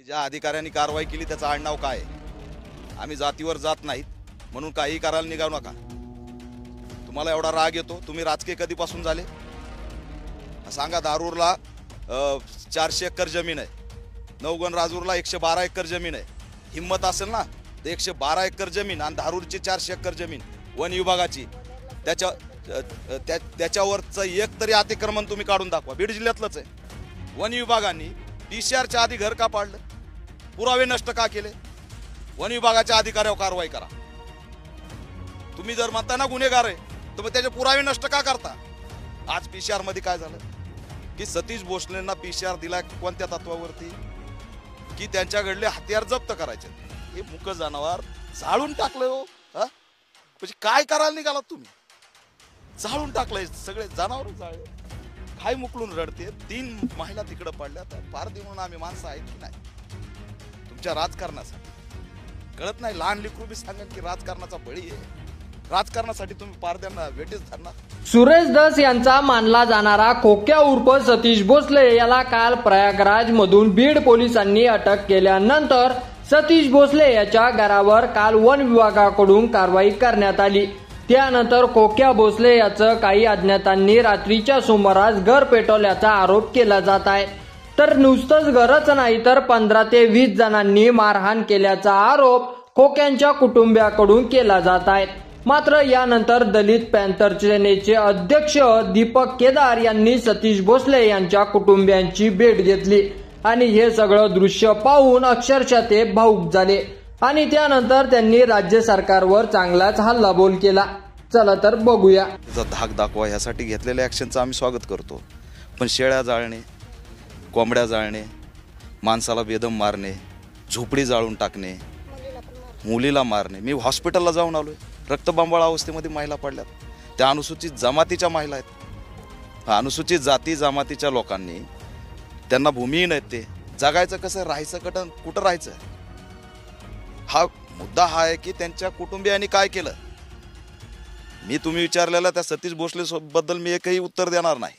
की ज्या अधिकाऱ्यांनी कारवाई केली त्याचं आडनाव काय आहे? आम्ही जातीवर जात नाहीत म्हणून काही करायला निघावू नका। तुम्हाला एवढा राग येतो, तुम्ही राजकीय कधीपासून झाले सांगा। दारूरला 400 एकर जमीन आहे, नवगण राजूरला 112 एकर जमीन आहे। हिम्मत असेल ना तर 112 एकर जमीन आणि दारूरची 400 एकर जमीन वन विभागाची, त्याच्यावरचं एक तरी अतिक्रमण तुम्ही काढून दाखवा। बीड जिल्ह्यातलंच आहे। वन विभागाने पीसीआरच्या आधी घर का पाडलं? पुरावे नष्ट का केले? वन विभागाच्या अधिकाऱ्यावर कारवाई करा। तुम्ही जर म्हणता ना गुन्हेगार आहे तर मग त्याचे पुरावे नष्ट का करता? आज पीसीआर मध्ये काय झालं की सतीश भोसलेंना पीसीआर दिला कोणत्या तत्वावरती? की त्यांच्याकडले हत्यार जप्त करायचे। हे मुक जनावर जाळून टाकलं हो। म्हणजे काय करायला निघालात तुम्ही? जाळून टाकलंय सगळे जनावर जाळे। काय मुकलून रडते? 3 महिला तिकडे पडल्या तर फार म्हणून आम्ही माणसं आहेत की नाही तुमच्या राजकारणासाठी? कळत नाही? लहान लेकरू बी सांगेन की राजकारणाचा बळी आहे। राजकारणासाठी तुम्ही पारद्यांना वेटीस धरणार। सुरेश धस यांचा मानला जाणारा खोक्या उर्फ सतीश भोसले याला काल प्रयागराज मधून बीड पोलिसांनी अटक केल्यानंतर सतीश भोसले याच्या घरावर काल वन विभागाकडून कारवाई करण्यात आली। त्यानंतर खोक्या भोसले याचं काही अज्ञातांनी रात्रीच्या सुमारास घर पेटवल्याचा आरोप केला जात आहे। तर नुसतंच घरच नाही तर 15 ते 20 जणांनी मारहाण केल्याचा आरोप खोक्यांच्या कुटुंबियाकडून केला जात आहे। मात्र यानंतर दलित पॅंथर सेनेचे अध्यक्ष दीपक केदार यांनी सतीश भोसले यांच्या कुटुंबियांची भेट घेतली आणि हे सगळं दृश्य पाहून अक्षरशः ते भावुक झाले आणि त्यानंतर त्यांनी राज्य सरकारवर चांगलाच हल्लाबोल केला। चला तर बघूया। धाक दाखवा ह्यासाठी घेतलेल्या ऍक्शनचं आम्ही स्वागत करतो, पण शेळ्या जाळणे, कोंबड्या जाळणे, माणसाला बेदम मारणे, झोपडी जाळून टाकणे, मुलीला मारणे। मी हॉस्पिटलला जाऊन आलोय, रक्तबंबाळ अवस्थेमध्ये महिला पडल्यात। त्या अनुसूचित जमातीच्या महिला आहेत। अनुसूचित जाती जमातीच्या लोकांनी, त्यांना भूमिहीन आहेत, ते जगायचं कसं, राहायचं कुठं राहायचं? हा मुद्दा हा आहे की त्यांच्या कुटुंबियांनी काय केलं। मी तुम्ही विचारलेला त्या सतीश भोसले बद्दल मी एकही उत्तर देणार नाही।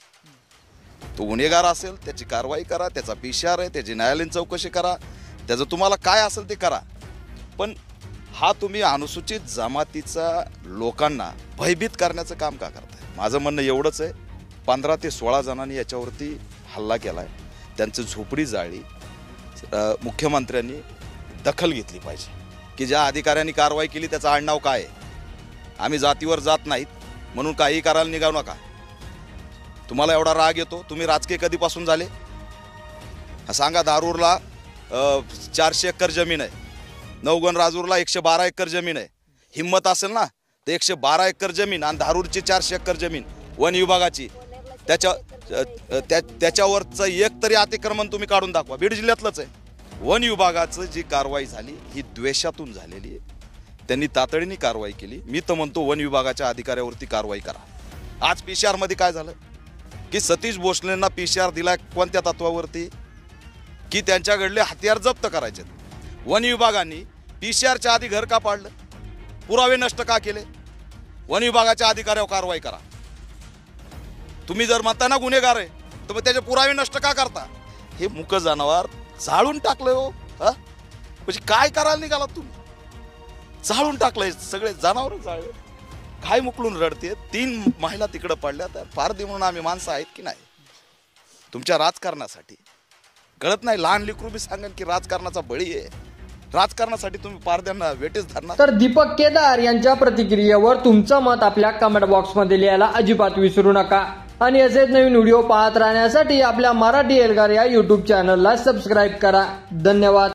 तो गुन्हेगार असेल त्याची कारवाई करा, त्याचा पीसीआर आहे, त्याची न्यायालयीन चौकशी करा, त्याचं तुम्हाला काय असेल ते करा। पण हा तुम्ही अनुसूचित जमातीचा लोकांना भयभीत करण्याचं काम का करताय? माझं म्हणणं एवढंच आहे, 15 ते 16 जणांनी याच्यावरती हल्ला केलाय, त्यांचं झोपडी जाळली। मुख्यमंत्र्यांनी दखल घेतली पाहिजे की ज्या अधिकाऱ्यांनी कारवाई केली त्याचं आडनाव काय आहे? आम्ही जातीवर जात नाहीत म्हणून काही करायला निघावू नका। तुम्हाला एवढा राग येतो, तुम्ही राजकीय कधीपासून झाले सांगा। दारूरला 400 एकर जमीन आहे, नवगण राजूरला 112 एकर जमीन आहे। हिम्मत असेल ना तर 112 एकर जमीन आणि दारूरची 400 एकर जमीन वन विभागाची, त्याच्यावरचं एक तरी अतिक्रमण तुम्ही काढून दाखवा। बीड जिल्ह्यातलंच आहे। वन विभागाचं जी कारवाई झाली ही द्वेषातून झालेली आहे, त्यांनी तातडीने कारवाई केली। मी तर म्हणतो वन विभागाच्या अधिकाऱ्यावरती कारवाई करा। आज पीसीआर मध्ये काय झालं की सतीश भोसलेंना पीसीआर दिला कोणत्या तत्वावरती? की त्यांच्याकडले हत्यार जप्त करायचे। वन विभागाने पीसीआरच्या आधी घर का पाडलं? पुरावे नष्ट का केले? वन विभागाच्या अधिकाऱ्यावर कारवाई करा। तुम्ही जर म्हणता ना गुन्हेगार आहे तर मग त्याचे पुरावे नष्ट का करता? हे मुक जनावर जाळून टाकलंय हो। म्हणजे काय करायला निघालात तुम्ही? जाळून टाकलंय सगळे जनावर जाळे। काय मुकलून रडते? 3 महिला तिकडे पडल्या तर फार म्हणून आम्ही माणसं आहेत की नाही तुमच्या राजकारणासाठी? कळत नाही? लहान लेकरू बी सांगेन की राजकारणाचा बळी आहे। राजकारणासाठी तुम्ही पारद्यांना वेटीस धरणार। तर दीपक केदार यांच्या प्रतिक्रियेवर तुमचं मत आपल्या कमेंट बॉक्स मध्ये लिहायला अजिबात विसरू नका आणि असेच नवीन व्हिडिओ पाहत राहण्यासाठी आपल्या मराठी एल्गार या YouTube चॅनलला सबस्क्राईब करा। धन्यवाद।